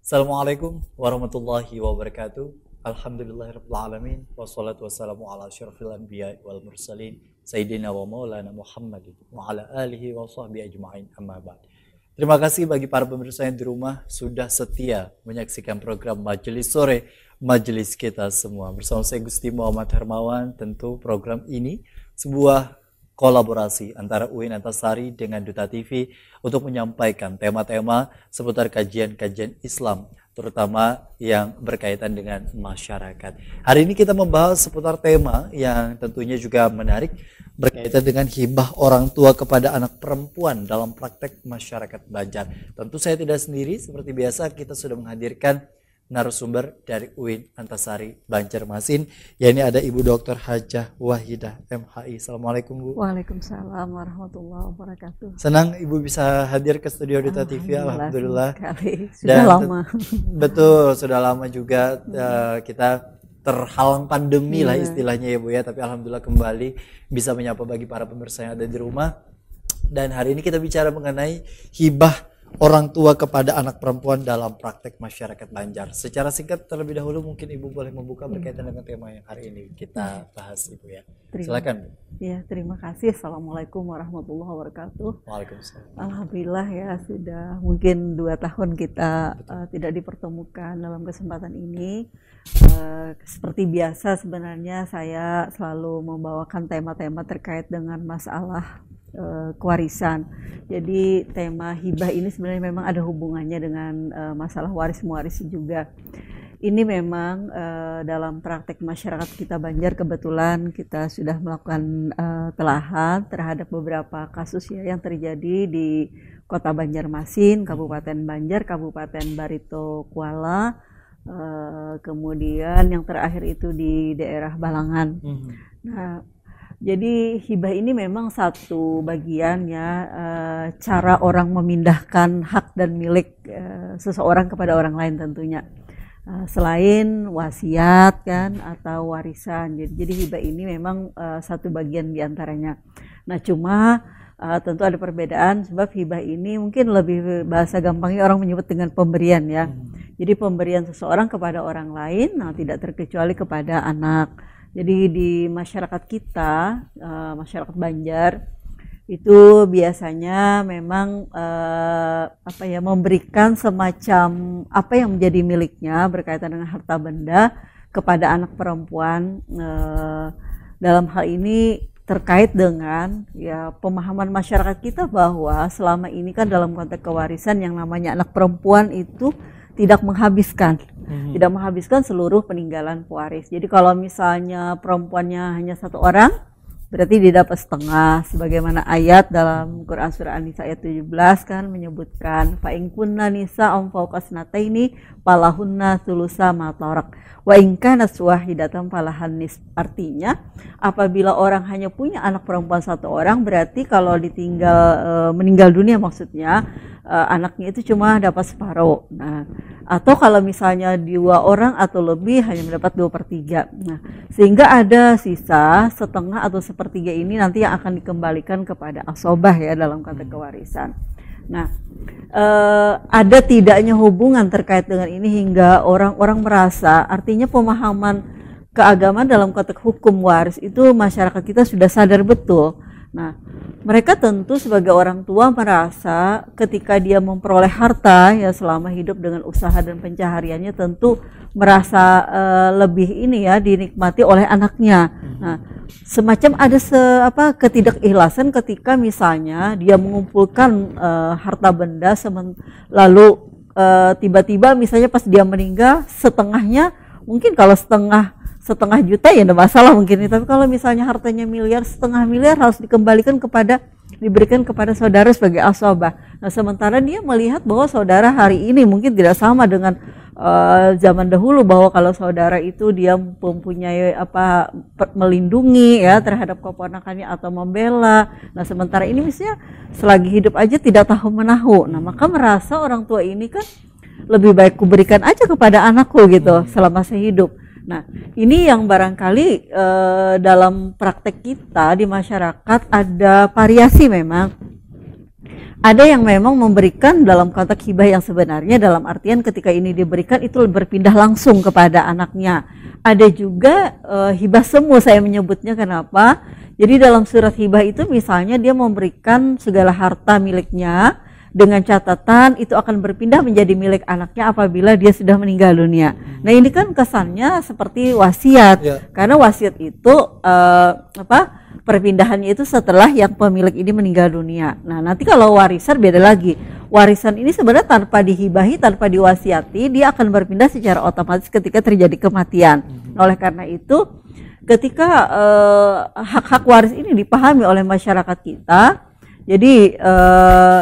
Assalamualaikum warahmatullahi wabarakatuh. Alhamdulillahirrahmanirrahim. Wassalatu wassalamu ala asyrafil anbiya wal mursalin Sayyidina wa maulana Muhammadin wa ala alihi wa sahbihi ajma'in amma ba'd. Terima kasih bagi para pemirsa yang di rumah sudah setia menyaksikan program Majelis Sore, Majelis kita semua. Bersama saya Gusti Muhammad Hermawan, tentu program ini sebuah kolaborasi antara UIN Antasari dengan Duta TV untuk menyampaikan tema-tema seputar kajian-kajian Islam, terutama yang berkaitan dengan masyarakat. Hari ini kita membahas seputar tema yang tentunya juga menarik, berkaitan dengan hibah orang tua kepada anak perempuan dalam praktek masyarakat Banjar. Tentu saya tidak sendiri, seperti biasa kita sudah menghadirkan narasumber dari UIN Antasari Banjarmasin, yakni ada Ibu Dr. Hajah Wahidah MHI. Assalamualaikum Bu. Waalaikumsalam warahmatullahi wabarakatuh. Senang Ibu bisa hadir ke studio Duta TV. Alhamdulillah. Sudah lama. Betul, sudah lama juga kita terhalang pandemi lah istilahnya ya Bu ya. Tapi alhamdulillah kembali bisa menyapa bagi para pemirsa yang ada di rumah. Dan hari ini kita bicara mengenai hibah orang tua kepada anak perempuan dalam praktek masyarakat Banjar. Secara singkat terlebih dahulu mungkin Ibu boleh membuka berkaitan dengan tema yang hari ini kita bahas Ibu ya. Silakan Bu. Ya, terima kasih. Assalamualaikum warahmatullahi wabarakatuh. Waalaikumsalam. Alhamdulillah ya, sudah mungkin 2 tahun kita tidak dipertemukan dalam kesempatan ini. Seperti biasa sebenarnya saya selalu membawakan tema-tema terkait dengan masalah kewarisan. Jadi tema hibah ini sebenarnya memang ada hubungannya dengan masalah waris-mewaris juga. Ini memang dalam praktek masyarakat kita Banjar, kebetulan kita sudah melakukan telahan terhadap beberapa kasus ya yang terjadi di Kota Banjarmasin, Kabupaten Banjar, Kabupaten Barito Kuala, kemudian yang terakhir itu di daerah Balangan. Nah, jadi hibah ini memang satu bagian ya, cara orang memindahkan hak dan milik seseorang kepada orang lain tentunya. Selain wasiat kan atau warisan. Jadi hibah ini memang satu bagian diantaranya. Nah cuma tentu ada perbedaan, sebab hibah ini mungkin lebih bahasa gampangnya orang menyebut dengan pemberian ya. Jadi pemberian seseorang kepada orang lain, nah tidak terkecuali kepada anak. Jadi di masyarakat kita, masyarakat Banjar itu biasanya memang memberikan semacam apa yang menjadi miliknya berkaitan dengan harta benda kepada anak perempuan. Dalam hal ini terkait dengan ya pemahaman masyarakat kita bahwa selama ini kan dalam konteks kewarisan yang namanya anak perempuan itu tidak menghabiskan seluruh peninggalan pewaris. Jadi kalau misalnya perempuannya hanya 1 orang, berarti dia dapat setengah, sebagaimana ayat dalam Quran surah An-Nisa ayat 17 kan menyebutkan fa in kunna nisa'un fawqa snataini falahunna thulutsa ma tarak wa in kanat wahidatan falahan nisf. Artinya apabila orang hanya punya anak perempuan 1 orang, berarti kalau meninggal dunia maksudnya anaknya itu cuma dapat separuh. Nah, atau kalau misalnya 2 orang atau lebih hanya mendapat 2/3. Nah, sehingga ada sisa setengah atau 1/3 ini nanti yang akan dikembalikan kepada asobah ya dalam konteks kewarisan. Nah, ada tidaknya hubungan terkait dengan ini hingga orang-orang merasa, artinya pemahaman keagamaan dalam konteks hukum waris itu masyarakat kita sudah sadar betul. Nah, mereka tentu sebagai orang tua merasa ketika dia memperoleh harta ya selama hidup dengan usaha dan pencahariannya tentu merasa lebih ini ya dinikmati oleh anaknya. Nah, semacam ada ketidakikhlasan ketika misalnya dia mengumpulkan harta benda lalu tiba-tiba misalnya pas dia meninggal setengahnya, mungkin kalau setengah juta ya enggak masalah mungkin, tapi kalau misalnya hartanya miliar, setengah miliar harus diberikan kepada saudara sebagai asobah. Nah, sementara dia melihat bahwa saudara hari ini mungkin tidak sama dengan zaman dahulu, bahwa kalau saudara itu dia mempunyai melindungi ya terhadap keponakannya atau membela. Nah, sementara ini misalnya selagi hidup aja tidak tahu menahu. Nah, maka merasa orang tua ini kan lebih baik kuberikan aja kepada anakku gitu selama saya hidup. Nah, ini yang barangkali dalam praktek kita di masyarakat ada variasi memang. Ada yang memang memberikan dalam konteks hibah yang sebenarnya, dalam artian ketika ini diberikan itu berpindah langsung kepada anaknya. Ada juga hibah semu saya menyebutnya, kenapa? Jadi dalam surat hibah itu misalnya dia memberikan segala harta miliknya dengan catatan itu akan berpindah menjadi milik anaknya apabila dia sudah meninggal dunia. Nah ini kan kesannya seperti wasiat, karena wasiat itu perpindahannya itu setelah yang pemilik ini meninggal dunia. Nah nanti kalau warisan beda lagi. Warisan ini sebenarnya tanpa dihibahi, tanpa diwasiati, dia akan berpindah secara otomatis ketika terjadi kematian. Oleh karena itu, ketika hak-hak waris ini dipahami oleh masyarakat kita, jadi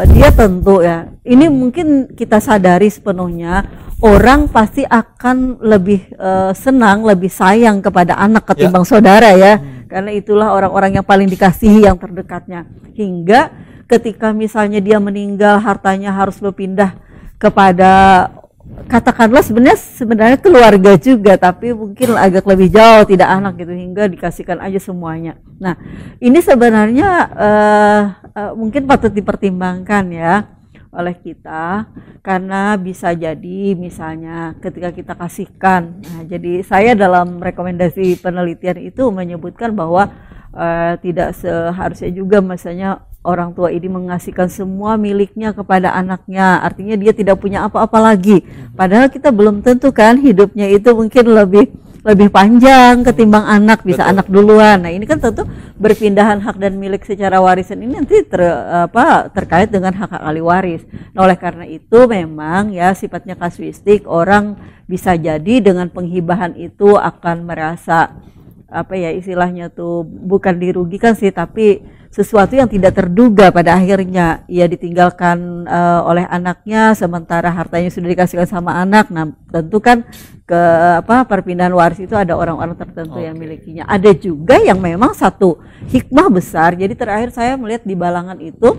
dia tentu ya, ini mungkin kita sadari sepenuhnya, orang pasti akan lebih senang, lebih sayang kepada anak ketimbang saudara ya. Karena itulah orang-orang yang paling dikasihi, yang terdekatnya. Hingga ketika misalnya dia meninggal, hartanya harus berpindah kepada, katakanlah sebenarnya keluarga juga, tapi mungkin agak lebih jauh, tidak anak gitu, hingga dikasihkan aja semuanya. Nah ini sebenarnya mungkin patut dipertimbangkan ya oleh kita, karena bisa jadi misalnya ketika kita kasihkan, nah jadi saya dalam rekomendasi penelitian itu menyebutkan bahwa tidak seharusnya juga misalnya orang tua ini mengasihkan semua miliknya kepada anaknya, artinya dia tidak punya apa-apa lagi, padahal kita belum tentu kan hidupnya itu mungkin lebih panjang ketimbang anak, bisa anak duluan. Nah ini kan tentu berpindahan hak dan milik secara warisan ini nanti terkait dengan hak ahli waris. Nah oleh karena itu memang ya sifatnya kasuistik, orang bisa jadi dengan penghibahan itu akan merasa apa ya istilahnya tuh, bukan dirugikan sih, tapi sesuatu yang tidak terduga pada akhirnya ia ditinggalkan oleh anaknya, sementara hartanya sudah dikasihkan sama anak. Nah tentu kan perpindahan waris itu ada orang-orang tertentu yang milikinya. Ada juga yang memang satu hikmah besar. Jadi terakhir saya melihat di Balangan itu,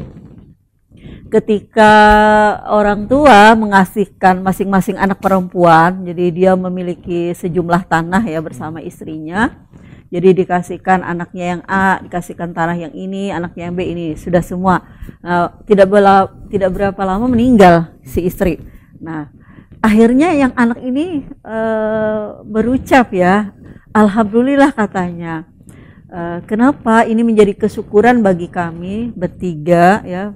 ketika orang tua mengasihkan masing-masing anak perempuan, jadi dia memiliki sejumlah tanah ya bersama istrinya. Jadi dikasihkan anaknya yang A, dikasihkan tanah yang ini, anaknya yang B ini, sudah semua. Tidak berapa lama meninggal si istri. Nah, akhirnya yang anak ini berucap ya, alhamdulillah katanya. Kenapa ini menjadi kesyukuran bagi kami bertiga ya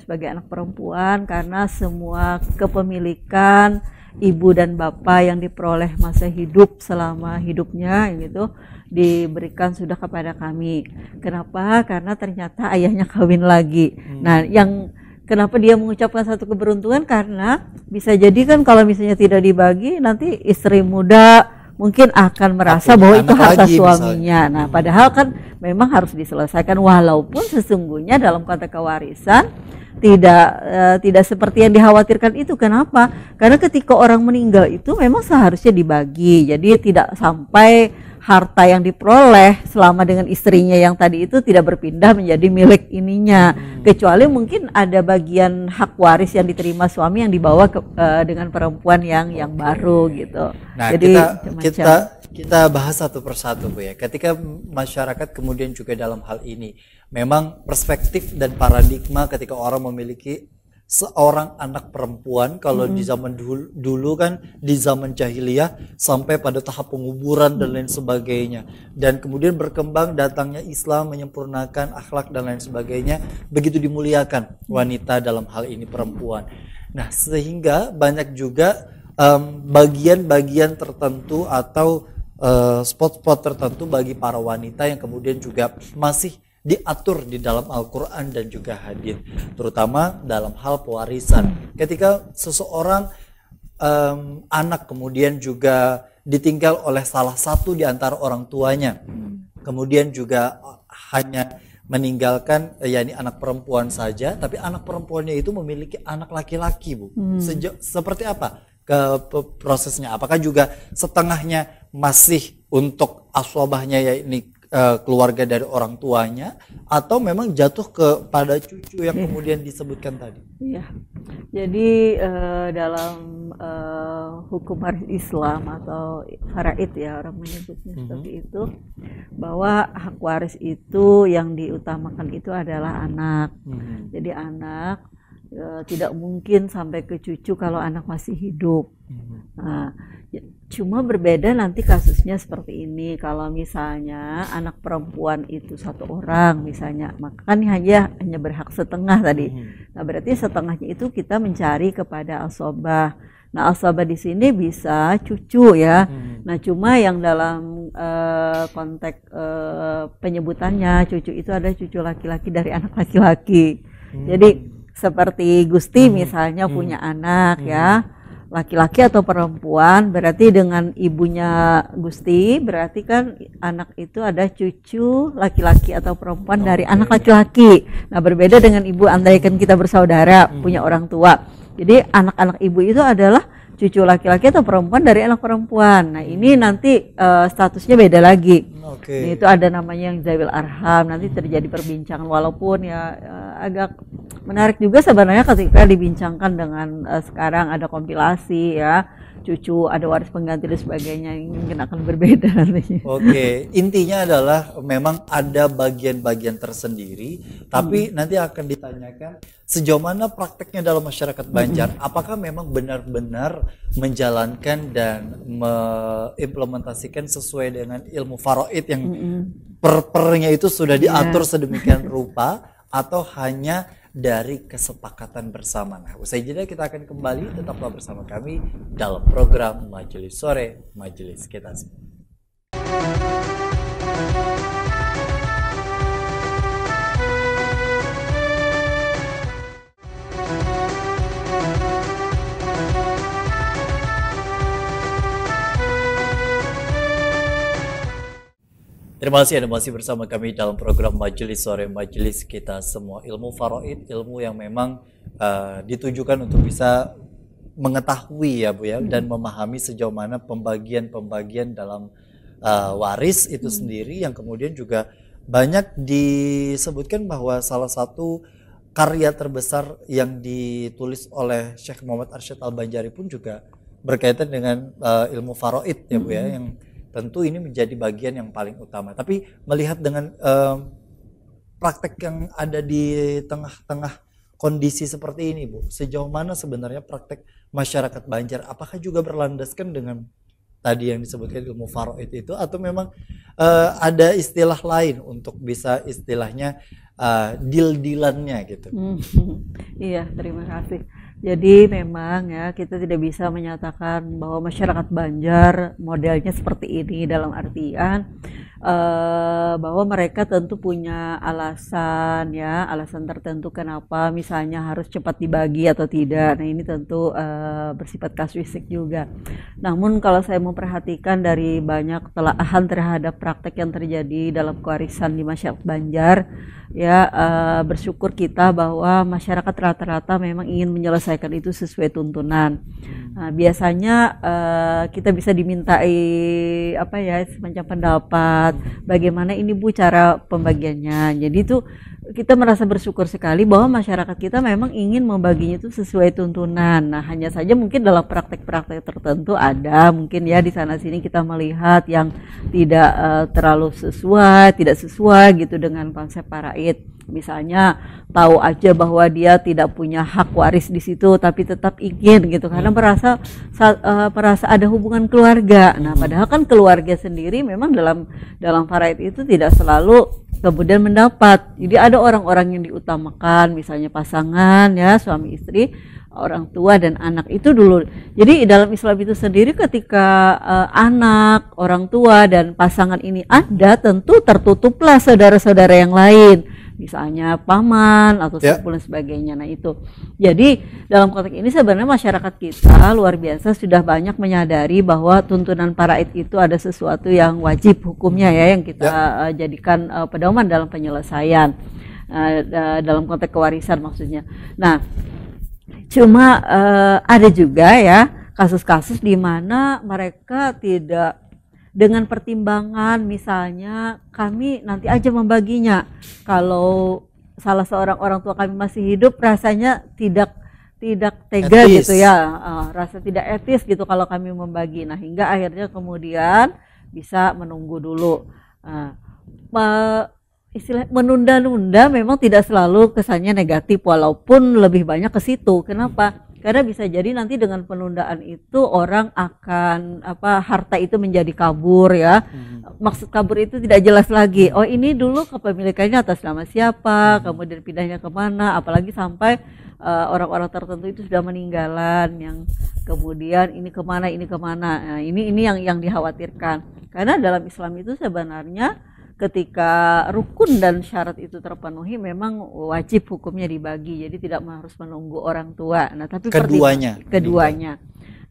sebagai anak perempuan, karena semua kepemilikan ibu dan bapak yang diperoleh masa hidup selama hidupnya gitu diberikan sudah kepada kami. Kenapa? Karena ternyata ayahnya kawin lagi. Nah, yang kenapa dia mengucapkan satu keberuntungan, karena bisa jadi kan kalau misalnya tidak dibagi, nanti istri muda mungkin akan merasa bahwa itu harta suaminya. Nah, padahal kan memang harus diselesaikan, walaupun sesungguhnya dalam konteks kewarisan tidak seperti yang dikhawatirkan itu. Kenapa? Karena ketika orang meninggal itu memang seharusnya dibagi. Jadi tidak sampai harta yang diperoleh selama dengan istrinya yang tadi itu tidak berpindah menjadi milik ininya, kecuali mungkin ada bagian hak waris yang diterima suami yang dibawa dengan perempuan yang baru gitu. Nah, jadi kita bahas satu persatu Bu ya. Ketika masyarakat kemudian juga dalam hal ini memang perspektif dan paradigma ketika orang memiliki seorang anak perempuan, kalau di zaman dulu kan di zaman jahiliyah sampai pada tahap penguburan dan lain sebagainya, dan kemudian berkembang datangnya Islam menyempurnakan akhlak dan lain sebagainya, begitu dimuliakan wanita dalam hal ini perempuan. Nah sehingga banyak juga bagian-bagian tertentu atau spot-spot tertentu bagi para wanita yang kemudian juga masih diatur di dalam Al-Quran dan juga hadis, terutama dalam hal pewarisan. Ketika seseorang anak kemudian juga ditinggal oleh salah satu di antara orang tuanya, kemudian juga hanya meninggalkan yakni anak perempuan saja, tapi anak perempuannya itu memiliki anak laki-laki Bu. Seperti apa prosesnya? Apakah juga setengahnya masih untuk aswabahnya yakni keluarga dari orang tuanya, atau memang jatuh kepada cucu yang kemudian disebutkan tadi? Iya. Jadi dalam hukum waris Islam atau faraid ya orang menyebutnya seperti itu, bahwa hak waris itu yang diutamakan itu adalah anak. Jadi anak tidak mungkin sampai ke cucu kalau anak masih hidup. Nah, cuma berbeda nanti kasusnya seperti ini. Kalau misalnya anak perempuan itu 1 orang misalnya, maka kan hanya berhak setengah tadi. Nah, berarti setengahnya itu kita mencari kepada asobah. Nah, asobah di sini bisa cucu ya. Nah, cuma yang dalam konteks penyebutannya cucu itu ada cucu laki-laki dari anak laki-laki. Jadi seperti Gusti misalnya punya anak ya, laki-laki atau perempuan, berarti dengan ibunya Gusti berarti kan anak itu ada cucu laki-laki atau perempuan dari anak laki-laki. Nah, berbeda dengan ibu, andaikan kita bersaudara punya orang tua. Jadi anak-anak ibu itu adalah cucu laki-laki atau perempuan dari anak perempuan. Nah, ini nanti statusnya beda lagi. Nah, itu ada namanya yang zawil arham. Nanti terjadi perbincangan, walaupun ya agak menarik juga sebenarnya ketika dibincangkan dengan sekarang ada kompilasi ya, cucu ada waris pengganti dan sebagainya, yang mungkin akan berbeda nantinya. Intinya adalah memang ada bagian-bagian tersendiri, tapi nanti akan ditanyakan sejauh mana prakteknya dalam masyarakat Banjar. Apakah memang benar-benar menjalankan dan mengimplementasikan sesuai dengan ilmu faraid yang pernya itu sudah diatur sedemikian rupa, atau hanya dari kesepakatan bersama. Nah, usai jeda kita akan kembali, tetaplah bersama kami dalam program Majelis Sore Majelis Kita Semua. Terima kasih Anda masih bersama kami dalam program Majelis Sore Majelis Kita Semua. Ilmu faraid, ilmu yang memang ditujukan untuk bisa mengetahui ya Bu ya, dan memahami sejauh mana pembagian-pembagian dalam waris itu sendiri, yang kemudian juga banyak disebutkan bahwa salah satu karya terbesar yang ditulis oleh Syekh Muhammad Arsyad Al-Banjari pun juga berkaitan dengan ilmu faraid ya Bu ya, yang tentu ini menjadi bagian yang paling utama. Tapi melihat dengan praktek yang ada di tengah-tengah kondisi seperti ini Bu, sejauh mana sebenarnya praktek masyarakat Banjar, apakah juga berlandaskan dengan tadi yang disebutkan ilmu faraid itu, atau memang ada istilah lain untuk bisa istilahnya deal-dealannya gitu? Iya, terima kasih. Jadi memang ya kita tidak bisa menyatakan bahwa masyarakat Banjar modelnya seperti ini, dalam artian bahwa mereka tentu punya alasan ya, alasan tertentu kenapa misalnya harus cepat dibagi atau tidak. Nah, ini tentu bersifat kasuistik juga. Namun kalau saya memperhatikan dari banyak telaahan terhadap praktek yang terjadi dalam kewarisan di masyarakat Banjar ya, bersyukur kita bahwa masyarakat rata-rata memang ingin menyelesaikan itu sesuai tuntunan. Nah, biasanya kita bisa dimintai apa ya, semacam pendapat bagaimana ini Bu cara pembagiannya. Jadi itu kita merasa bersyukur sekali bahwa masyarakat kita memang ingin membaginya itu sesuai tuntunan. Nah, hanya saja mungkin dalam praktek-praktek tertentu ada mungkin ya di sana sini kita melihat yang tidak terlalu sesuai, tidak sesuai gitu dengan konsep faraid. Misalnya tahu aja bahwa dia tidak punya hak waris di situ tapi tetap ingin gitu karena merasa ada hubungan keluarga. Nah, padahal kan keluarga sendiri memang dalam faraid itu tidak selalu kemudian mendapat. Jadi ada orang-orang yang diutamakan, misalnya pasangan ya, suami istri, orang tua dan anak itu dulu. Jadi dalam Islam itu sendiri ketika anak, orang tua dan pasangan ini ada, tentu tertutuplah saudara-saudara yang lain, misalnya paman atau sepupu dan sebagainya. Nah itu, jadi dalam konteks ini sebenarnya masyarakat kita luar biasa sudah banyak menyadari bahwa tuntunan faraid itu ada sesuatu yang wajib hukumnya ya, yang kita jadikan pedoman dalam penyelesaian dalam konteks kewarisan maksudnya. Nah, cuma ada juga ya kasus-kasus di mana mereka tidak dengan pertimbangan, misalnya kami nanti aja membaginya. Kalau salah seorang orang tua kami masih hidup, rasanya tidak tega etis gitu ya, rasa tidak etis gitu kalau kami membagi. Nah, hingga akhirnya kemudian bisa menunggu dulu. istilah menunda-nunda memang tidak selalu kesannya negatif, walaupun lebih banyak ke situ. Kenapa? Karena bisa jadi nanti dengan penundaan itu orang akan harta itu menjadi kabur ya. Maksud kabur itu tidak jelas lagi. Oh, ini dulu kepemilikannya atas nama siapa, kemudian pindahnya kemana, apalagi sampai orang-orang tertentu itu sudah meninggalan, yang kemudian ini kemana. Nah, ini yang dikhawatirkan. Karena dalam Islam itu sebenarnya ketika rukun dan syarat itu terpenuhi memang wajib hukumnya dibagi, jadi tidak harus menunggu orang tua. Nah, tapi keduanya.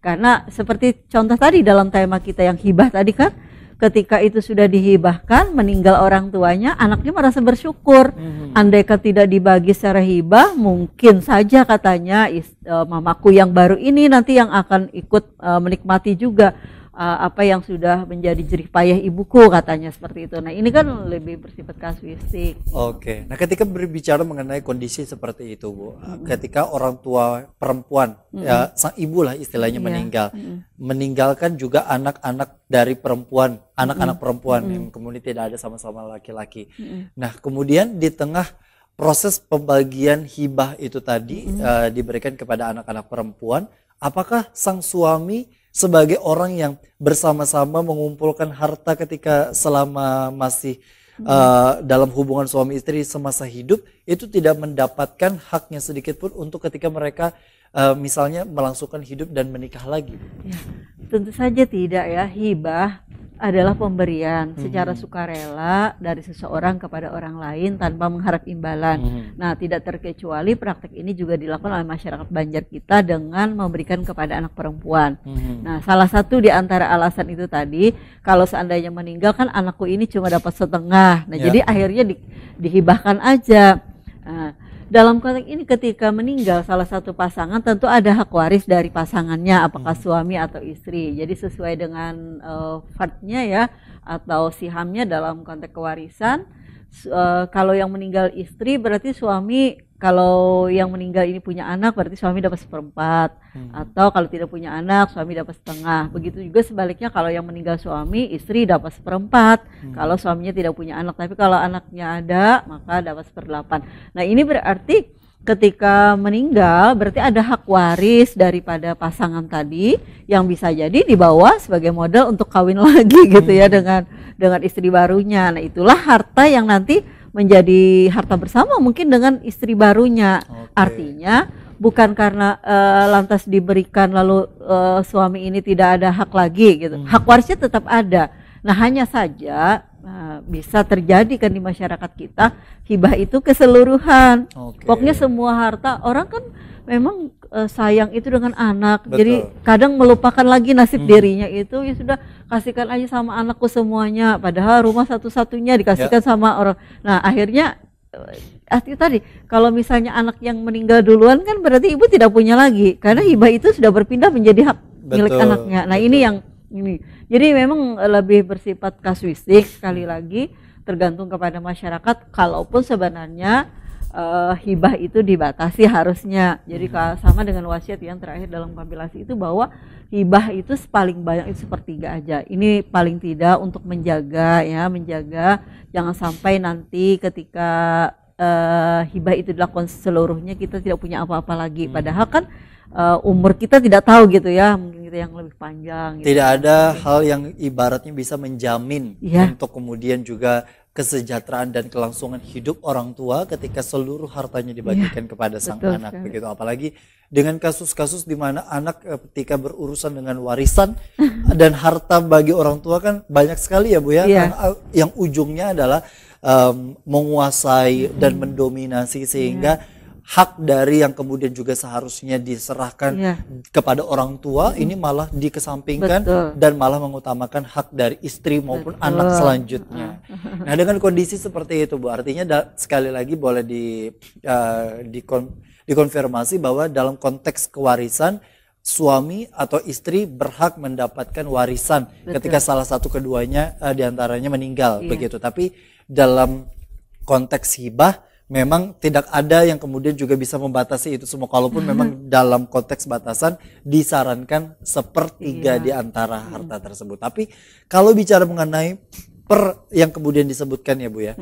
Karena seperti contoh tadi dalam tema kita yang hibah tadi kan, ketika itu sudah dihibahkan, meninggal orang tuanya, anaknya merasa bersyukur. Andaikan tidak dibagi secara hibah, mungkin saja katanya mamaku yang baru ini nanti yang akan ikut menikmati juga apa yang sudah menjadi jerih payah ibuku, katanya seperti itu. Nah, ini kan lebih bersifat kasuistik. Oke. Nah, ketika berbicara mengenai kondisi seperti itu, Bu, ketika orang tua perempuan, ya sang ibu lah istilahnya meninggal, meninggalkan juga anak-anak dari perempuan, anak-anak perempuan yang kemudian tidak ada sama-sama laki-laki. Nah, kemudian di tengah proses pembagian hibah itu tadi diberikan kepada anak-anak perempuan, apakah sang suami sebagai orang yang bersama-sama mengumpulkan harta ketika selama masih dalam hubungan suami istri semasa hidup, itu tidak mendapatkan haknya sedikit pun untuk ketika mereka misalnya melangsungkan hidup dan menikah lagi? Ya, tentu saja tidak ya. Hibah adalah pemberian secara sukarela dari seseorang kepada orang lain tanpa mengharap imbalan. Nah, tidak terkecuali praktek ini juga dilakukan oleh masyarakat Banjar kita dengan memberikan kepada anak perempuan. Nah, salah satu di antara alasan itu tadi, kalau seandainya meninggal kan anakku ini cuma dapat setengah. Nah, jadi akhirnya dihibahkan aja. Nah, dalam konteks ini ketika meninggal salah satu pasangan, tentu ada hak waris dari pasangannya, apakah suami atau istri. Jadi sesuai dengan fardnya ya, atau sihamnya dalam konteks kewarisan. Kalau yang meninggal istri berarti suami, kalau yang meninggal ini punya anak berarti suami dapat 1/4, atau kalau tidak punya anak suami dapat setengah. Begitu juga sebaliknya, kalau yang meninggal suami, istri dapat 1/4 kalau suaminya tidak punya anak. Tapi kalau anaknya ada maka dapat 1/8. Nah, ini berarti ketika meninggal berarti ada hak waris daripada pasangan tadi yang bisa jadi dibawa sebagai modal untuk kawin lagi gitu ya dengan istri barunya. Nah, itulah harta yang nanti menjadi harta bersama mungkin dengan istri barunya. Artinya bukan karena lantas diberikan lalu suami ini tidak ada hak lagi gitu. Hak warisnya tetap ada. Nah, hanya saja bisa terjadi kan di masyarakat kita, hibah itu keseluruhan. Pokoknya semua harta, orang kan memang sayang itu dengan anak. Betul. Jadi kadang melupakan lagi nasib dirinya itu, ya sudah kasihkan aja sama anakku semuanya, padahal rumah satu-satunya dikasihkan sama orang. Nah, akhirnya itu tadi, kalau misalnya anak yang meninggal duluan kan berarti ibu tidak punya lagi, karena hibah itu sudah berpindah menjadi hak milik anaknya. Nah, ini yang ini. Jadi memang lebih bersifat kasuistik, sekali lagi tergantung kepada masyarakat. Kalaupun sebenarnya hibah itu dibatasi harusnya. Jadi sama dengan wasiat yang terakhir dalam kompilasi itu, bahwa hibah itu paling banyak itu 1/3 aja. Ini paling tidak untuk menjaga jangan sampai nanti ketika hibah itu dilakukan seluruhnya kita tidak punya apa-apa lagi. Padahal kan umur kita tidak tahu gitu ya, mungkin kita yang lebih panjang gitu. Tidak ada hal yang ibaratnya bisa menjamin untuk kemudian juga kesejahteraan dan kelangsungan hidup orang tua ketika seluruh hartanya dibagikan kepada sang anak sekali. Begitu, apalagi dengan kasus-kasus di mana anak ketika berurusan dengan warisan dan harta bagi orang tua kan banyak sekali ya Bu ya, yang ujungnya adalah menguasai dan mendominasi, sehingga hak dari yang kemudian juga seharusnya diserahkan kepada orang tua ini malah dikesampingkan dan malah mengutamakan hak dari istri maupun anak selanjutnya. Nah, dengan kondisi seperti itu Bu, artinya sekali lagi boleh dikonfirmasi bahwa dalam konteks kewarisan suami atau istri berhak mendapatkan warisan ketika salah satu keduanya diantaranya meninggal begitu. Tapi dalam konteks hibah memang tidak ada yang kemudian juga bisa membatasi itu semua. Kalaupun memang dalam konteks batasan disarankan 1/3 di antara harta tersebut. Tapi kalau bicara mengenai yang kemudian disebutkan ya Bu ya,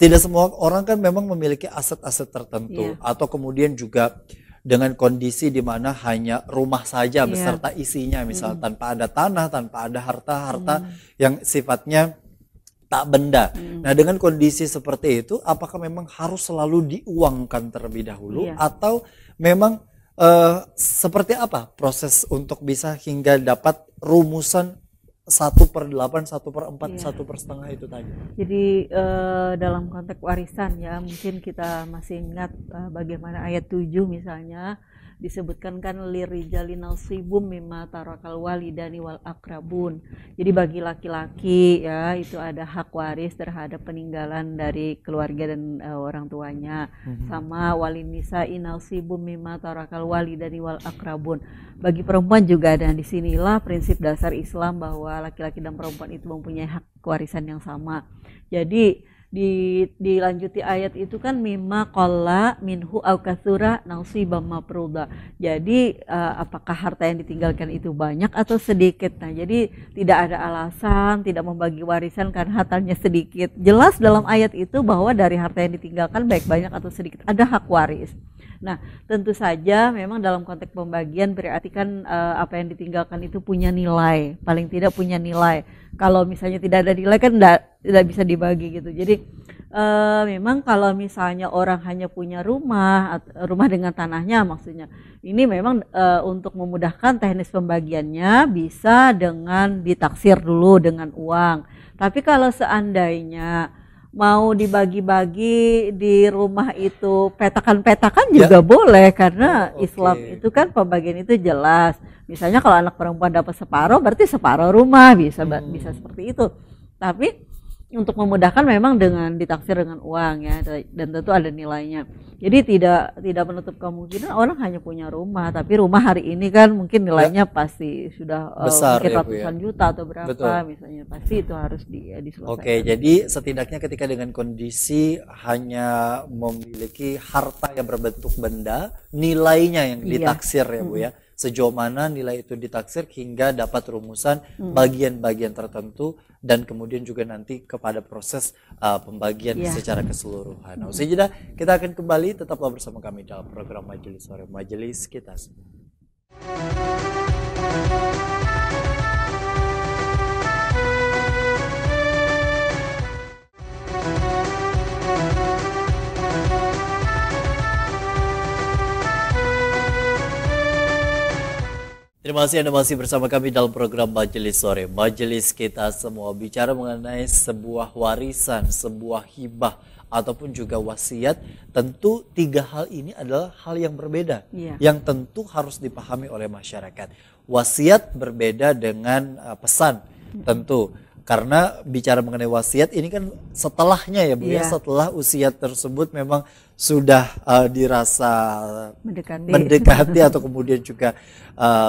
tidak semua orang kan memang memiliki aset-aset tertentu, atau kemudian juga dengan kondisi di mana hanya rumah saja beserta isinya, misal tanpa ada tanah, tanpa ada harta-harta yang sifatnya tak benda. Nah, dengan kondisi seperti itu, apakah memang harus selalu diuangkan terlebih dahulu, atau memang seperti apa proses untuk bisa hingga dapat rumusan 1/8, 1/4, 1/2 itu tadi? Jadi dalam konteks warisan ya, mungkin kita masih ingat bagaimana ayat 7 misalnya disebutkan kan lirijali nasibum mimma tarakal walidani wal akrabun. Jadi bagi laki-laki ya itu ada hak waris terhadap peninggalan dari keluarga dan orang tuanya. Sama walin nisa nasibum mimma tarakal walidani wal akrabun. Bagi perempuan juga, dan disinilah prinsip dasar Islam bahwa laki-laki dan perempuan itu mempunyai hak warisan yang sama. Jadi dilanjuti ayat itu kan mimma qalla minhu au katsura nasibam mafruḍa. Jadi apakah harta yang ditinggalkan itu banyak atau sedikit. Nah, jadi tidak ada alasan tidak membagi warisan karena hartanya sedikit. Jelas dalam ayat itu bahwa dari harta yang ditinggalkan baik banyak atau sedikit ada hak waris. Nah, tentu saja memang dalam konteks pembagian berarti kan apa yang ditinggalkan itu punya nilai, paling tidak punya nilai. Kalau misalnya tidak ada nilai kan tidak bisa dibagi gitu. Jadi memang kalau misalnya orang hanya punya rumah dengan tanahnya maksudnya, ini memang untuk memudahkan teknis pembagiannya bisa dengan ditaksir dulu dengan uang. Tapi kalau seandainya mau dibagi-bagi di rumah itu petakan-petakan juga boleh, karena Islam itu kan pembagian itu jelas. Misalnya kalau anak perempuan dapat separuh berarti separuh rumah, bisa seperti itu. Tapi untuk memudahkan memang dengan ditaksir dengan uang ya, dan tentu ada nilainya. Jadi tidak menutup kemungkinan orang hanya punya rumah, tapi rumah hari ini kan mungkin nilainya pasti sudah besar, mungkin ya, ratusan juta atau berapa. Betul. Misalnya pasti itu harus diselesaikan. Oke, jadi setidaknya ketika dengan kondisi hanya memiliki harta yang berbentuk benda, nilainya yang ditaksir ya Bu ya. Sejauh mana nilai itu ditaksir hingga dapat rumusan bagian-bagian tertentu, dan kemudian juga nanti kepada proses pembagian secara keseluruhan. Nah, usai jeda kita akan kembali, tetaplah bersama kami dalam program Majelis Sore, Majelis Kita Semua. Terima kasih Anda masih bersama kami dalam program Majelis Sore, Majelis Kita Semua, bicara mengenai sebuah warisan, sebuah hibah, ataupun juga wasiat. Tentu tiga hal ini adalah hal yang berbeda, yang tentu harus dipahami oleh masyarakat. Wasiat berbeda dengan pesan, tentu. Karena bicara mengenai wasiat ini kan setelahnya ya Bu ya, setelah usia tersebut memang sudah dirasa mendekati atau kemudian juga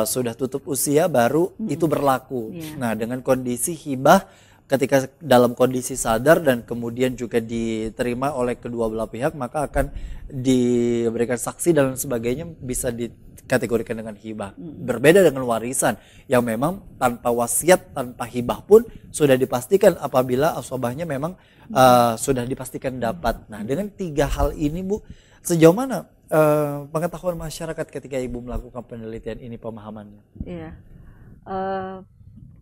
sudah tutup usia, baru itu berlaku. Nah, dengan kondisi hibah, ketika dalam kondisi sadar dan kemudian juga diterima oleh kedua belah pihak, maka akan diberikan saksi dan sebagainya, bisa dikategorikan dengan hibah. Berbeda dengan warisan yang memang tanpa wasiat, tanpa hibah pun sudah dipastikan apabila asabahnya memang sudah dipastikan dapat. Nah, dengan tiga hal ini Bu, sejauh mana pengetahuan masyarakat ketika Ibu melakukan penelitian ini, pemahamannya? Iya.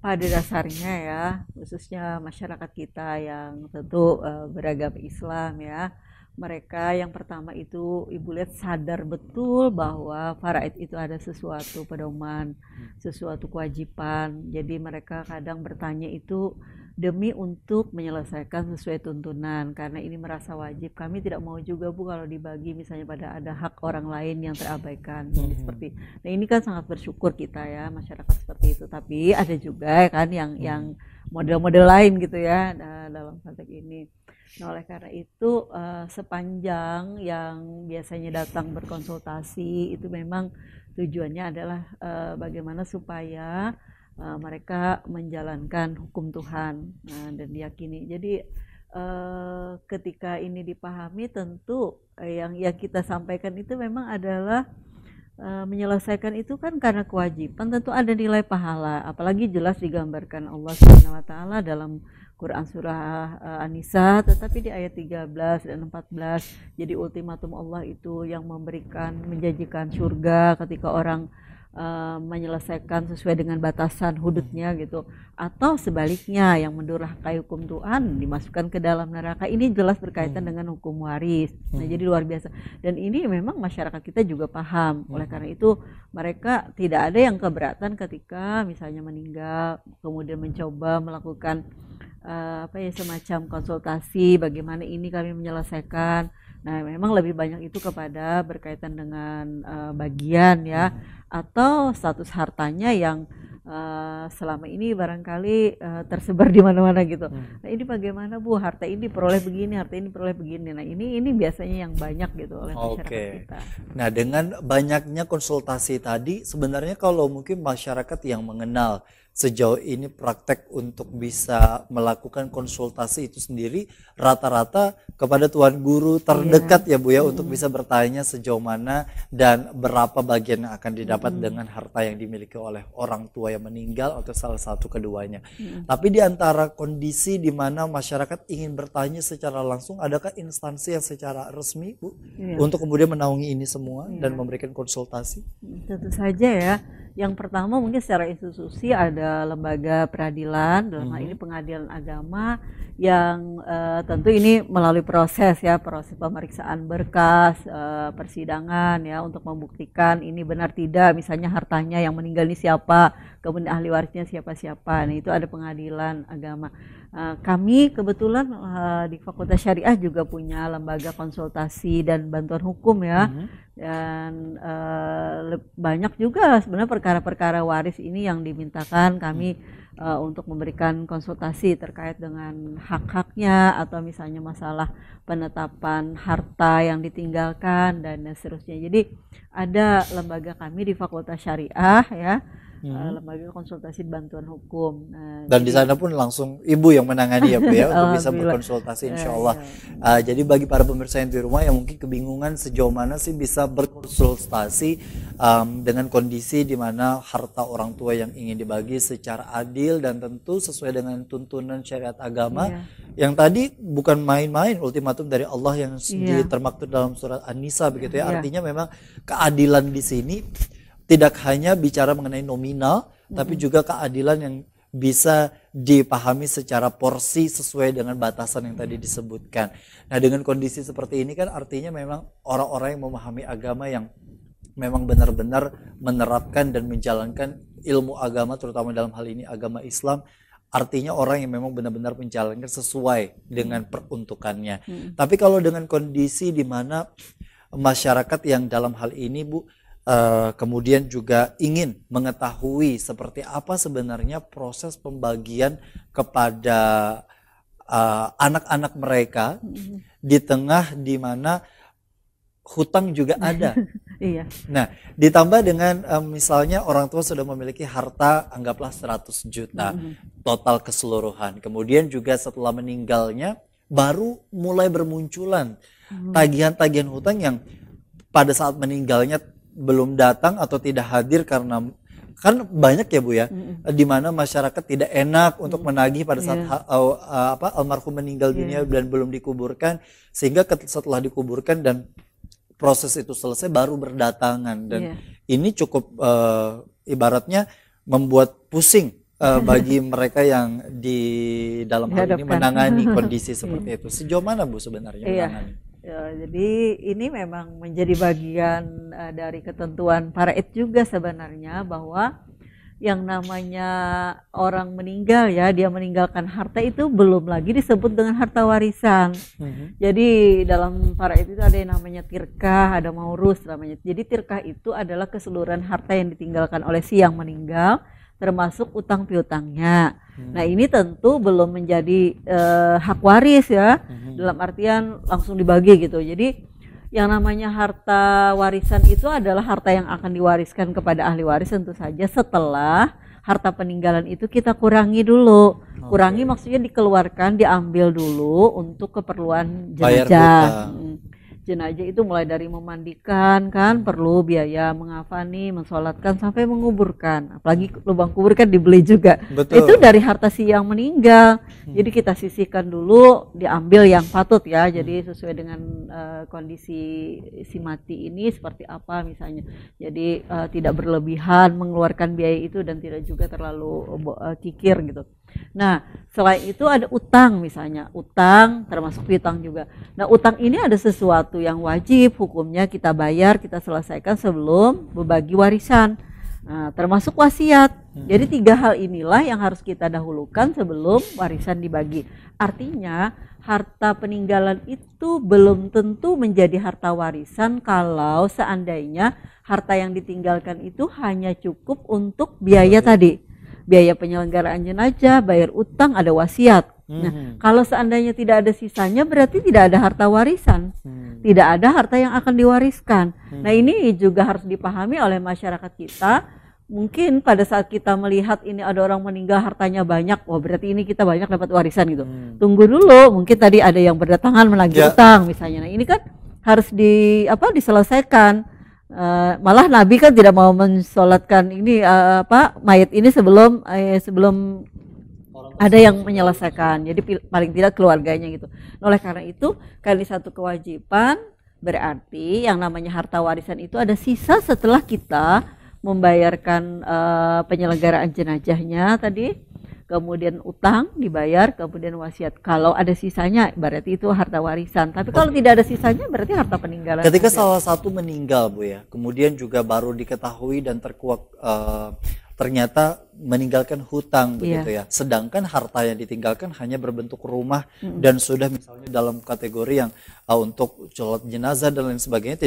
Pada dasarnya ya, khususnya masyarakat kita yang tentu beragama Islam ya, mereka yang pertama itu Ibu lihat sadar betul bahwa faraid itu ada sesuatu pedoman, sesuatu kewajiban. Jadi mereka kadang bertanya itu demi untuk menyelesaikan sesuai tuntunan, karena ini merasa wajib. Kami tidak mau juga Bu kalau dibagi misalnya pada ada hak orang lain yang terabaikan. Jadi seperti, nah ini kan sangat bersyukur kita ya masyarakat seperti itu. Tapi ada juga kan yang model-model lain gitu ya dalam konteks ini. Nah, oleh karena itu sepanjang yang biasanya datang berkonsultasi itu memang tujuannya adalah bagaimana supaya mereka menjalankan hukum Tuhan dan diyakini. Jadi ketika ini dipahami, tentu yang kita sampaikan itu memang adalah menyelesaikan itu kan karena kewajiban, tentu ada nilai pahala. Apalagi jelas digambarkan Allah Subhanahu wa taala dalam Quran surah An-Nisa, tetapi di ayat 13 dan 14 jadi ultimatum Allah itu yang menjanjikan surga ketika orang menyelesaikan sesuai dengan batasan hududnya gitu, atau sebaliknya yang mendurhakai hukum Tuhan dimasukkan ke dalam neraka. Ini jelas berkaitan dengan hukum waris. Nah, jadi luar biasa, dan ini memang masyarakat kita juga paham. Oleh karena itu mereka tidak ada yang keberatan ketika misalnya meninggal kemudian mencoba melakukan semacam konsultasi bagaimana ini kami menyelesaikan. Nah, memang lebih banyak itu kepada berkaitan dengan bagian ya, atau status hartanya yang selama ini barangkali tersebar di mana-mana gitu. Nah, ini bagaimana Bu, harta ini peroleh begini, harta ini peroleh begini. Nah, ini biasanya yang banyak gitu oleh masyarakat kita. Nah, dengan banyaknya konsultasi tadi, sebenarnya kalau mungkin masyarakat yang mengenal sejauh ini praktek untuk bisa melakukan konsultasi itu sendiri rata-rata kepada tuan guru terdekat ya Bu ya, untuk bisa bertanya sejauh mana dan berapa bagian yang akan didapat dengan harta yang dimiliki oleh orang tua yang meninggal atau salah satu keduanya. Tapi di antara kondisi di mana masyarakat ingin bertanya secara langsung, adakah instansi yang secara resmi Bu untuk kemudian menaungi ini semua dan memberikan konsultasi? Tentu saja ya. Yang pertama mungkin secara institusi ada lembaga peradilan, dalam hal ini pengadilan agama, yang tentu ini melalui proses pemeriksaan berkas, persidangan ya, untuk membuktikan ini benar tidak, misalnya hartanya yang meninggal ini siapa, kemudian ahli warisnya siapa-siapa. Nah, itu ada pengadilan agama. Kami kebetulan di Fakultas Syariah juga punya lembaga konsultasi dan bantuan hukum ya, dan banyak juga sebenarnya perkara-perkara waris ini yang dimintakan kami untuk memberikan konsultasi terkait dengan hak-haknya, atau misalnya masalah penetapan harta yang ditinggalkan dan seterusnya. Jadi ada lembaga kami di Fakultas Syariah ya, lembaga konsultasi bantuan hukum. Dan di sana pun langsung ibu yang menangani ya Bu ya, untuk bisa berkonsultasi insya Allah. Jadi bagi para pemirsa yang di rumah yang mungkin kebingungan sejauh mana sih bisa berkonsultasi dengan kondisi di mana harta orang tua yang ingin dibagi secara adil dan tentu sesuai dengan tuntunan syariat agama, yang tadi bukan main-main ultimatum dari Allah yang termaktub dalam surat An-Nisa begitu ya. Artinya memang keadilan di sini tidak hanya bicara mengenai nominal, tapi juga keadilan yang bisa dipahami secara porsi sesuai dengan batasan yang tadi disebutkan. Nah, dengan kondisi seperti ini kan artinya memang orang-orang yang memahami agama yang memang benar-benar menerapkan dan menjalankan ilmu agama, terutama dalam hal ini agama Islam, artinya orang yang memang benar-benar menjalankan sesuai dengan peruntukannya. Tapi kalau dengan kondisi di mana masyarakat yang dalam hal ini Bu, kemudian juga ingin mengetahui seperti apa sebenarnya proses pembagian kepada anak-anak mereka di tengah di mana hutang juga ada. Nah, ditambah dengan misalnya orang tua sudah memiliki harta anggaplah 100 juta total keseluruhan. Kemudian juga setelah meninggalnya baru mulai bermunculan tagihan-tagihan hutang yang pada saat meninggalnya belum datang atau tidak hadir, karena kan banyak ya Bu ya, di mana masyarakat tidak enak untuk menagih pada saat almarhum meninggal dunia dan belum dikuburkan, sehingga setelah dikuburkan dan proses itu selesai baru berdatangan, dan ini cukup ibaratnya membuat pusing bagi mereka yang di dalam hal ini menangani kondisi seperti itu. Sejauh mana Bu sebenarnya menangani? Ya, jadi ini memang menjadi bagian dari ketentuan faraid juga sebenarnya, bahwa yang namanya orang meninggal ya, dia meninggalkan harta itu belum lagi disebut dengan harta warisan. Jadi dalam faraid itu ada yang namanya tirkah, ada maurus namanya. Jadi tirkah itu adalah keseluruhan harta yang ditinggalkan oleh si yang meninggal, termasuk utang piutangnya. Nah, ini tentu belum menjadi hak waris ya, dalam artian langsung dibagi gitu. Jadi yang namanya harta warisan itu adalah harta yang akan diwariskan kepada ahli waris tentu saja setelah harta peninggalan itu kita kurangi dulu. Kurangi maksudnya dikeluarkan, diambil dulu untuk keperluan jenazah. jenazah itu mulai dari memandikan kan perlu biaya, mengafani, mensolatkan sampai menguburkan. Apalagi lubang kubur kan dibeli juga. Betul. Itu dari harta si yang meninggal. Jadi kita sisihkan dulu, diambil yang patut ya. Jadi sesuai dengan kondisi si mati ini seperti apa misalnya. Jadi tidak berlebihan mengeluarkan biaya itu dan tidak juga terlalu kikir gitu. Nah, selain itu ada utang misalnya, utang termasuk piutang juga. Nah, utang ini ada sesuatu yang wajib hukumnya kita bayar, kita selesaikan sebelum berbagi warisan. Nah, termasuk wasiat. Jadi 3 hal inilah yang harus kita dahulukan sebelum warisan dibagi. Artinya harta peninggalan itu belum tentu menjadi harta warisan kalau seandainya harta yang ditinggalkan itu hanya cukup untuk biaya tadi. Biaya penyelenggaraan jenazah, bayar utang, ada wasiat. Nah, kalau seandainya tidak ada sisanya berarti tidak ada harta warisan. Tidak ada harta yang akan diwariskan. Nah, ini juga harus dipahami oleh masyarakat kita. Mungkin pada saat kita melihat ini ada orang meninggal hartanya banyak, wah berarti ini kita banyak dapat warisan gitu. Tunggu dulu, mungkin tadi ada yang berdatangan menagih utang misalnya. Nah, ini kan harus diselesaikan. Malah Nabi kan tidak mau mensolatkan ini mayat ini sebelum ada yang menyelesaikan. Jadi paling tidak keluarganya gitu. Oleh karena itu kali satu kewajiban berarti yang namanya harta warisan itu ada sisa setelah kita membayarkan penyelenggaraan jenazahnya tadi. Kemudian utang dibayar, kemudian wasiat. Kalau ada sisanya berarti itu harta warisan. Tapi kalau tidak ada sisanya berarti harta peninggalan. Ketika salah satu meninggal Bu ya, kemudian juga baru diketahui dan terkuak ternyata meninggalkan hutang begitu ya. Sedangkan harta yang ditinggalkan hanya berbentuk rumah dan sudah misalnya dalam kategori yang untuk sholat jenazah dan lain sebagainya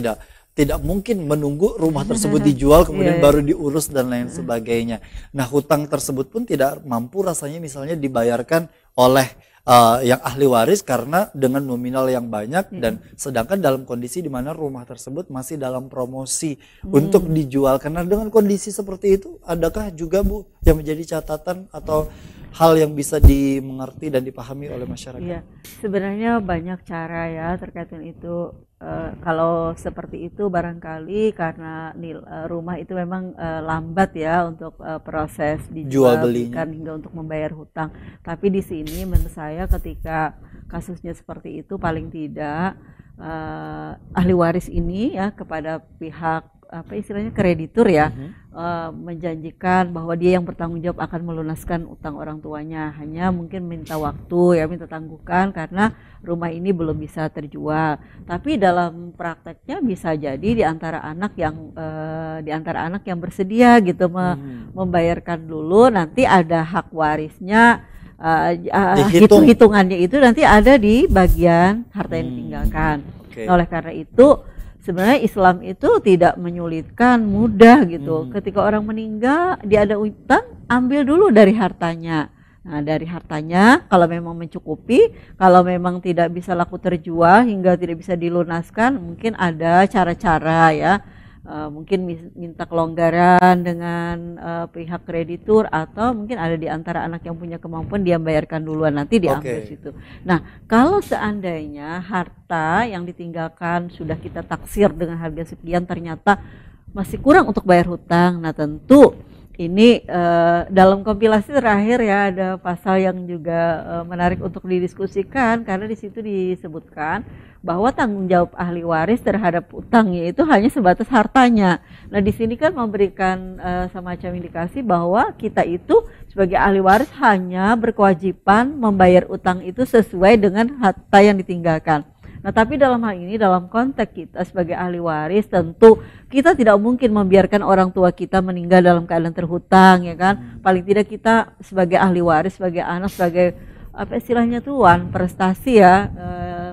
tidak mungkin menunggu rumah tersebut dijual kemudian baru diurus dan lain sebagainya. Nah, hutang tersebut pun tidak mampu rasanya misalnya dibayarkan oleh yang ahli waris karena dengan nominal yang banyak dan sedangkan dalam kondisi di mana rumah tersebut masih dalam promosi untuk dijual. Karena dengan kondisi seperti itu, adakah juga Bu yang menjadi catatan atau hal yang bisa dimengerti dan dipahami oleh masyarakat? Iya, sebenarnya banyak cara ya terkait dengan itu. Kalau seperti itu barangkali karena rumah itu memang lambat ya untuk proses dijual belikan hingga untuk membayar hutang. Tapi di sini menurut saya ketika kasusnya seperti itu paling tidak ahli waris ini ya kepada pihak istilahnya kreditur ya menjanjikan bahwa dia yang bertanggung jawab akan melunaskan utang orang tuanya, hanya mungkin minta waktu ya, minta tangguhkan karena rumah ini belum bisa terjual. Tapi dalam prakteknya bisa jadi di antara anak yang bersedia gitu membayarkan dulu, nanti ada hak warisnya. Hitungannya itu nanti ada di bagian harta yang ditinggalkan. Oleh karena itu sebenarnya Islam itu tidak menyulitkan, mudah gitu. Ketika orang meninggal, dia ada utang, ambil dulu dari hartanya. Nah, dari hartanya kalau memang mencukupi, kalau memang tidak bisa laku terjual hingga tidak bisa dilunaskan, mungkin ada cara-cara ya. Mungkin minta kelonggaran dengan pihak kreditur atau mungkin ada di antara anak yang punya kemampuan dia bayarkan duluan, nanti diambil situ. Nah, kalau seandainya harta yang ditinggalkan sudah kita taksir dengan harga sekian ternyata masih kurang untuk bayar hutang, nah tentu ini dalam kompilasi terakhir ya ada pasal yang juga menarik untuk didiskusikan karena di situ disebutkan bahwa tanggung jawab ahli waris terhadap utangnya itu hanya sebatas hartanya. Nah, di sini kan memberikan semacam indikasi bahwa kita itu sebagai ahli waris hanya berkewajiban membayar utang itu sesuai dengan harta yang ditinggalkan. Nah, tapi dalam hal ini, dalam konteks kita sebagai ahli waris, tentu kita tidak mungkin membiarkan orang tua kita meninggal dalam keadaan terhutang, ya kan? Paling tidak kita sebagai ahli waris, sebagai anak, sebagai apa istilahnya tuan prestasi ya,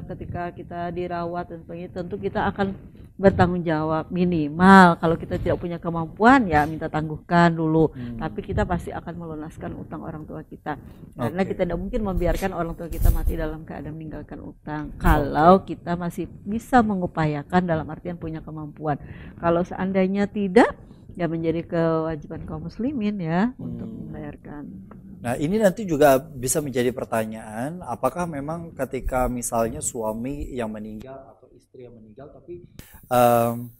ketika kita dirawat dan sebagainya, tentu kita akan bertanggung jawab. Minimal kalau kita tidak punya kemampuan ya minta tangguhkan dulu, tapi kita pasti akan melunaskan utang orang tua kita karena kita tidak mungkin membiarkan orang tua kita mati dalam keadaan meninggalkan utang kalau kita masih bisa mengupayakan, dalam artian punya kemampuan. Kalau seandainya tidak, ya menjadi kewajiban kaum muslimin ya untuk membayarkan. Nah, ini nanti juga bisa menjadi pertanyaan, apakah memang ketika misalnya suami yang meninggal atau istri yang meninggal, tapi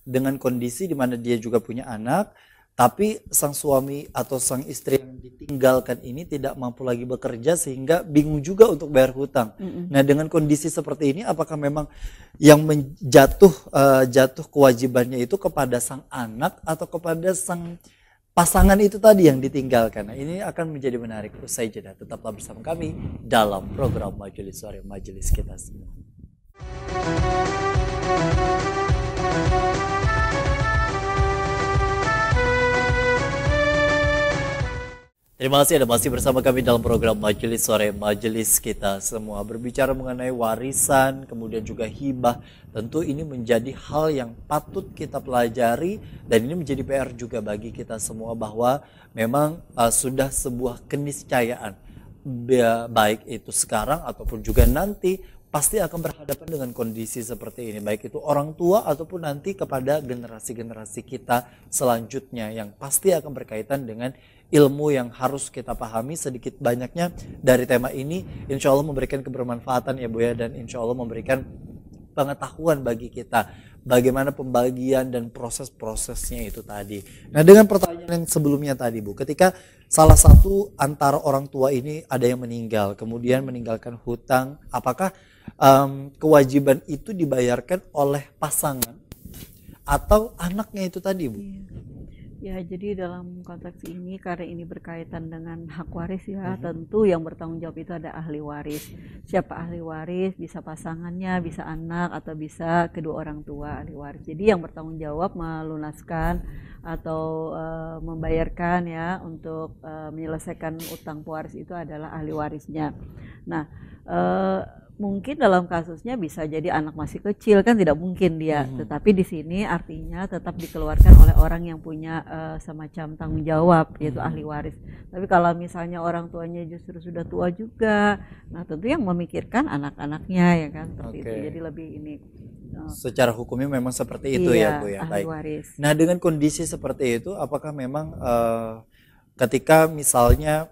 dengan kondisi di mana dia juga punya anak, tapi sang suami atau sang istri yang ditinggalkan ini tidak mampu lagi bekerja sehingga bingung juga untuk bayar hutang. Nah, dengan kondisi seperti ini, apakah memang yang jatuh kewajibannya itu kepada sang anak atau kepada sang pasangan itu tadi yang ditinggalkan? Nah, ini akan menjadi menarik. Usai jeda, tetaplah bersama kami dalam program Majelis Sore, Majelis Kita Semua. Terima kasih Anda masih bersama kami dalam program Majelis Sore, Majelis Kita Semua. Berbicara mengenai warisan, kemudian juga hibah, tentu ini menjadi hal yang patut kita pelajari, dan ini menjadi PR juga bagi kita semua bahwa memang sudah sebuah keniscayaan, baik itu sekarang ataupun juga nanti, pasti akan berhadapan dengan kondisi seperti ini, baik itu orang tua ataupun nanti kepada generasi-generasi kita selanjutnya, yang pasti akan berkaitan dengan ilmu yang harus kita pahami. Sedikit banyaknya dari tema ini insya Allah memberikan kebermanfaatan ya Bu ya, dan insya Allah memberikan pengetahuan bagi kita bagaimana pembagian dan proses-prosesnya itu tadi. Nah, dengan pertanyaan yang sebelumnya tadi Bu, ketika salah satu antara orang tua ini ada yang meninggal, kemudian meninggalkan hutang, apakah kewajiban itu dibayarkan oleh pasangan atau anaknya itu tadi Bu? Ya, jadi dalam konteks ini, karena ini berkaitan dengan hak waris ya, tentu yang bertanggung jawab itu ada ahli waris. Siapa ahli waris? Bisa pasangannya, bisa anak, atau bisa kedua orang tua ahli waris. Jadi yang bertanggung jawab melunaskan atau membayarkan ya untuk menyelesaikan utang pewaris itu adalah ahli warisnya. Nah, mungkin dalam kasusnya bisa jadi anak masih kecil, kan tidak mungkin dia, tetapi di sini artinya tetap dikeluarkan oleh orang yang punya semacam tanggung jawab, yaitu ahli waris. Tapi kalau misalnya orang tuanya justru sudah tua juga, nah tentu yang memikirkan anak-anaknya ya kan, seperti itu. Jadi lebih ini. Secara hukumnya memang seperti itu ya Bu ya. Ahli waris. Nah, dengan kondisi seperti itu, apakah memang ketika misalnya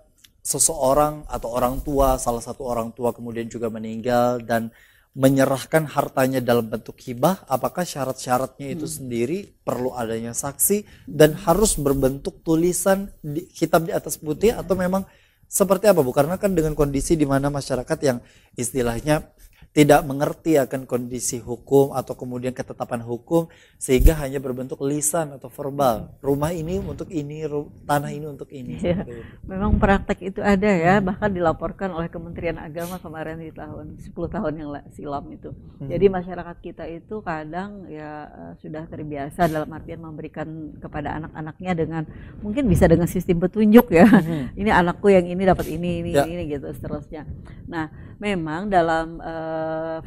seseorang atau orang tua, salah satu orang tua kemudian juga meninggal dan menyerahkan hartanya dalam bentuk hibah, apakah syarat-syaratnya itu sendiri perlu adanya saksi dan harus berbentuk tulisan hitam di atas putih, atau memang seperti apa Bu? Karena kan dengan kondisi di mana masyarakat yang istilahnya tidak mengerti akan kondisi hukum atau kemudian ketetapan hukum, sehingga hanya berbentuk lisan atau verbal. Rumah ini untuk ini, tanah ini untuk ini. Ya, memang praktek itu ada ya, bahkan dilaporkan oleh Kementerian Agama kemarin di tahun 10 tahun yang silam itu. Jadi masyarakat kita itu kadang ya sudah terbiasa dalam artian memberikan kepada anak-anaknya dengan mungkin bisa dengan sistem petunjuk ya. Ini anakku yang ini dapat ini gitu seterusnya. Nah, memang dalam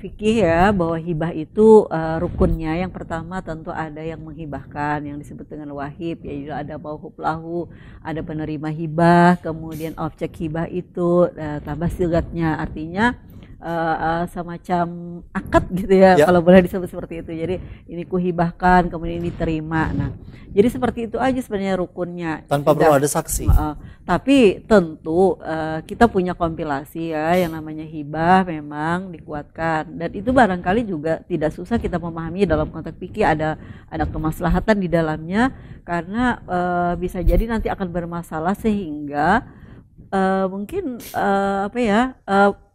fikih ya, bahwa hibah itu rukunnya yang pertama tentu ada yang menghibahkan yang disebut dengan wahib, yaitu ada mauhub lahu, ada penerima hibah, kemudian objek hibah itu tambah sigatnya, artinya semacam akad gitu ya, kalau boleh disebut seperti itu. Jadi ini kuhibahkan, kemudian ini terima. Nah, jadi seperti itu aja sebenarnya rukunnya, tanpa perlu ada saksi. Tapi tentu kita punya kompilasi ya yang namanya hibah, memang dikuatkan, dan itu barangkali juga tidak susah kita memahami dalam konteks fikih, ada kemaslahatan di dalamnya, karena bisa jadi nanti akan bermasalah sehingga mungkin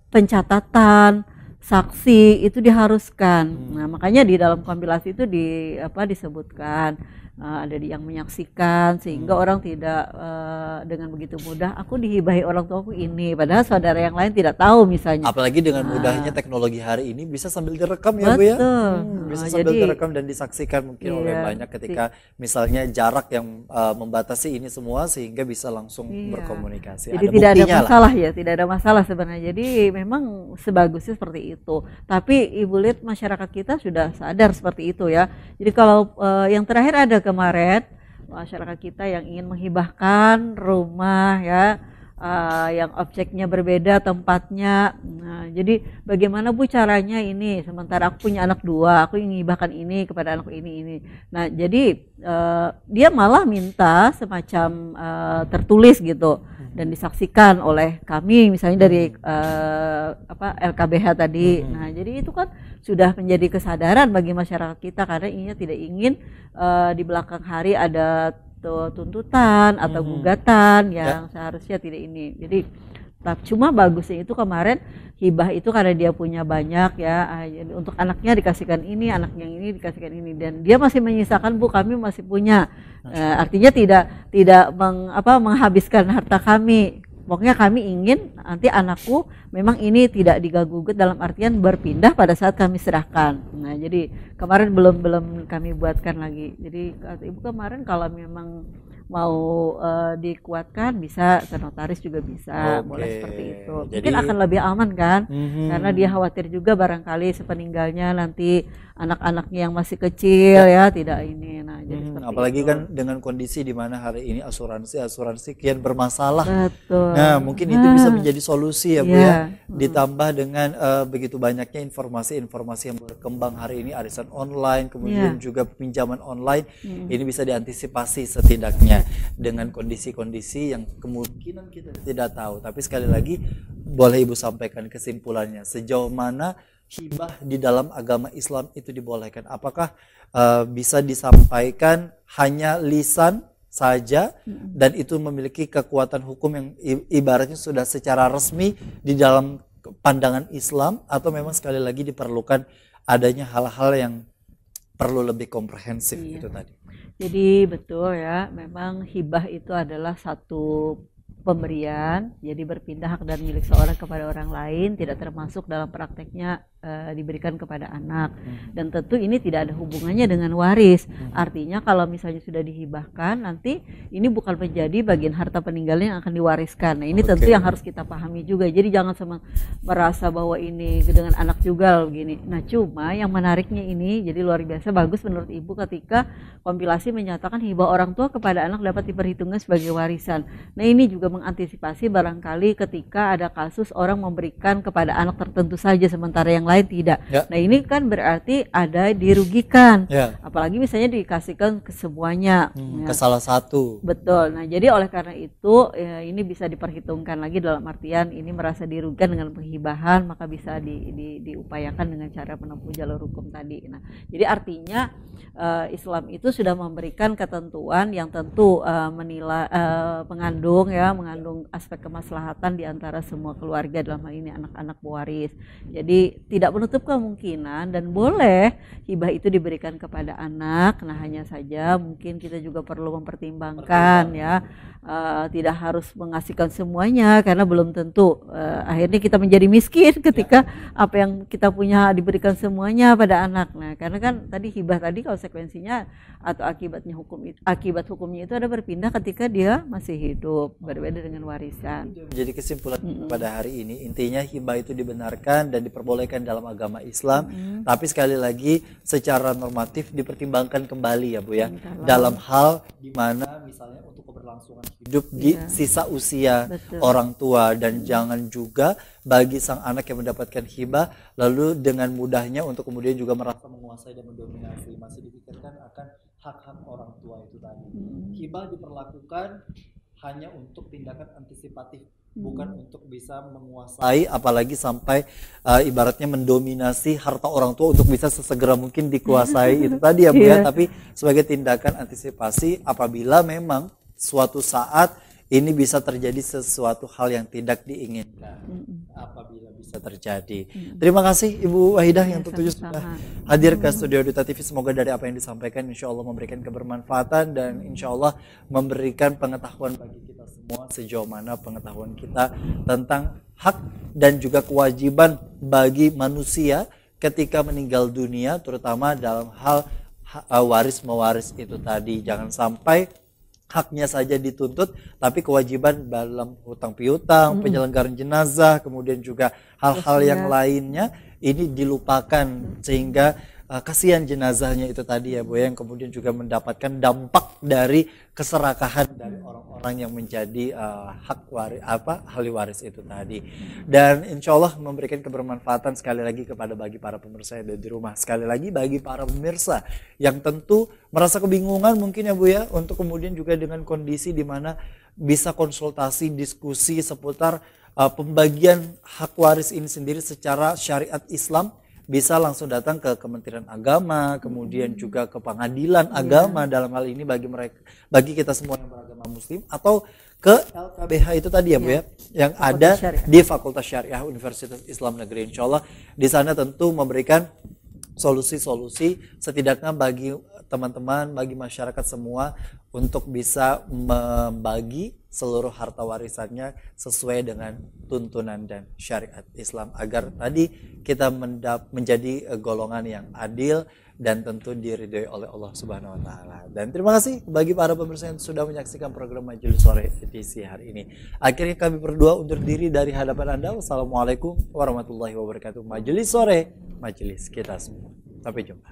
pencatatan saksi itu diharuskan. Nah, makanya di dalam kompilasi itu disebutkan ada yang menyaksikan, sehingga orang tidak dengan begitu mudah aku dihibahi orang tuaku ini, padahal saudara yang lain tidak tahu misalnya. Apalagi dengan mudahnya teknologi hari ini bisa sambil direkam ya Bu ya. Bisa sambil direkam dan disaksikan mungkin oleh banyak ketika misalnya jarak yang membatasi ini semua, sehingga bisa langsung berkomunikasi. Jadi tidak ada masalah ya, tidak ada masalah sebenarnya. Jadi memang sebagusnya seperti itu. Tapi Ibu lihat masyarakat kita sudah sadar seperti itu ya. Jadi kalau yang terakhir ada kemarin masyarakat kita yang ingin menghibahkan rumah ya, yang objeknya berbeda tempatnya. Nah, jadi bagaimana Bu caranya ini, sementara aku punya anak 2, aku ingin menghibahkan ini kepada anakku ini. Nah, jadi dia malah minta semacam tertulis gitu. dan disaksikan oleh kami misalnya dari LKBH tadi. Nah, jadi itu kan sudah menjadi kesadaran bagi masyarakat kita karena ini tidak ingin di belakang hari ada tuntutan atau gugatan yang seharusnya tidak ini. Jadi cuma bagusnya itu kemarin hibah itu karena dia punya banyak ya, untuk anaknya dikasihkan ini, anaknya yang ini dikasihkan ini, dan dia masih menyisakan, Bu, kami masih punya. Artinya tidak menghabiskan harta kami. Pokoknya kami ingin nanti anakku memang ini tidak diganggu-gugat, dalam artian berpindah pada saat kami serahkan. Nah, jadi kemarin belum kami buatkan lagi. Jadi Ibu kemarin kalau memang mau dikuatkan bisa ke notaris juga bisa, boleh seperti itu. Mungkin akan lebih aman kan, karena dia khawatir juga barangkali sepeninggalnya nanti anak-anaknya yang masih kecil ya tidak ini. Nah, jadi apalagi itu kan dengan kondisi di mana hari ini asuransi kian bermasalah. Betul. Nah, mungkin itu bisa menjadi solusi ya Bu ya. Ditambah dengan begitu banyaknya informasi-informasi yang berkembang hari ini, arisan online, kemudian juga pinjaman online, ini bisa diantisipasi setidaknya dengan kondisi-kondisi yang kemungkinan kita tidak tahu. Tapi sekali lagi boleh Ibu sampaikan kesimpulannya, sejauh mana hibah di dalam agama Islam itu dibolehkan? Apakah bisa disampaikan hanya lisan saja dan itu memiliki kekuatan hukum yang ibaratnya sudah secara resmi di dalam pandangan Islam, atau memang sekali lagi diperlukan adanya hal-hal yang perlu lebih komprehensif itu tadi? Jadi betul ya, memang hibah itu adalah satu pemberian, jadi berpindah hak dan milik seorang kepada orang lain, tidak termasuk dalam prakteknya diberikan kepada anak. Dan tentu ini tidak ada hubungannya dengan waris. Artinya kalau misalnya sudah dihibahkan, nanti ini bukan menjadi bagian harta peninggalan yang akan diwariskan. Nah, ini tentu yang harus kita pahami juga. Jadi jangan merasa bahwa ini dengan anak juga begini. Nah, cuma yang menariknya ini jadi luar biasa bagus menurut Ibu ketika kompilasi menyatakan hibah orang tua kepada anak dapat diperhitungkan sebagai warisan. Nah, ini juga mengantisipasi barangkali ketika ada kasus orang memberikan kepada anak tertentu saja sementara yang lain tidak. Nah, ini kan berarti ada dirugikan. Apalagi misalnya dikasihkan ke semuanya, ke salah satu. Betul. Nah, jadi oleh karena itu ini bisa diperhitungkan lagi dalam artian ini merasa dirugikan dengan penghibahan, maka bisa diupayakan dengan cara menempuh jalur hukum tadi. Nah, jadi artinya Islam itu sudah memberikan ketentuan yang tentu menilai mengandung aspek kemaslahatan di antara semua keluarga, dalam hal ini anak-anak pewaris. Jadi tidak menutup kemungkinan dan boleh hibah itu diberikan kepada anak. Nah, hanya saja mungkin kita juga perlu mempertimbangkan ya, tidak harus mengasihkan semuanya karena belum tentu akhirnya kita menjadi miskin ketika apa yang kita punya diberikan semuanya pada anak. Nah, karena kan tadi hibah tadi konsekuensinya atau akibat hukumnya itu ada berpindah ketika dia masih hidup, berbeda dengan warisan. Jadi kesimpulan pada hari ini intinya hibah itu dibenarkan dan diperbolehkan dalam agama Islam, tapi sekali lagi secara normatif dipertimbangkan kembali ya Bu ya, dalam hal di mana misalnya untuk keberlangsungan hidup di sisa usia orang tua, dan jangan juga bagi sang anak yang mendapatkan hibah lalu dengan mudahnya untuk kemudian juga merasa menguasai dan mendominasi. Masih dipikirkan akan hak-hak orang tua itu tadi. Hibah diperlakukan hanya untuk tindakan antisipatif, bukan untuk bisa menguasai, apalagi sampai ibaratnya mendominasi harta orang tua untuk bisa sesegera mungkin dikuasai itu tadi ya Bu ya, tapi sebagai tindakan antisipasi apabila memang suatu saat ini bisa terjadi sesuatu hal yang tidak diinginkan, apabila bisa terjadi. Terima kasih Ibu Wahidah yang tentunya sudah hadir ke studio Duta TV. Semoga dari apa yang disampaikan insya Allah memberikan kebermanfaatan dan insya Allah memberikan pengetahuan bagi kita semua sejauh mana pengetahuan kita tentang hak dan juga kewajiban bagi manusia ketika meninggal dunia, terutama dalam hal waris mewaris itu tadi. Jangan sampai haknya saja dituntut, tapi kewajiban dalam hutang piutang, penyelenggaraan jenazah, kemudian juga hal-hal yang lainnya ini dilupakan, sehingga kasihan jenazahnya itu tadi ya Bu, yang kemudian juga mendapatkan dampak dari keserakahan dari orang-orang yang menjadi ahli waris itu tadi. Dan insya Allah memberikan kebermanfaatan sekali lagi bagi para pemirsa yang ada di rumah. Sekali lagi bagi para pemirsa yang tentu merasa kebingungan mungkin ya Bu ya, untuk kemudian juga dengan kondisi di mana bisa konsultasi, diskusi seputar pembagian hak waris ini sendiri secara syariat Islam, bisa langsung datang ke Kementerian Agama, kemudian juga ke pengadilan agama dalam hal ini bagi kita semua yang beragama Muslim, atau ke LKBH itu tadi ya Bu ya, yang ada di Fakultas Syariah Universitas Islam Negeri. Insya Allah di sana tentu memberikan solusi-solusi setidaknya bagi teman-teman, bagi masyarakat semua untuk bisa membagi seluruh harta warisannya sesuai dengan tuntunan dan syariat Islam, agar tadi kita menjadi golongan yang adil dan tentu diridhoi oleh Allah Subhanahu wa taala. Dan terima kasih bagi para pemirsa yang sudah menyaksikan program Majelis Sore edisi hari ini. Akhirnya kami berdua undur diri dari hadapan Anda. Wassalamualaikum warahmatullahi wabarakatuh. Majelis Sore, majelis kita semua. Sampai jumpa.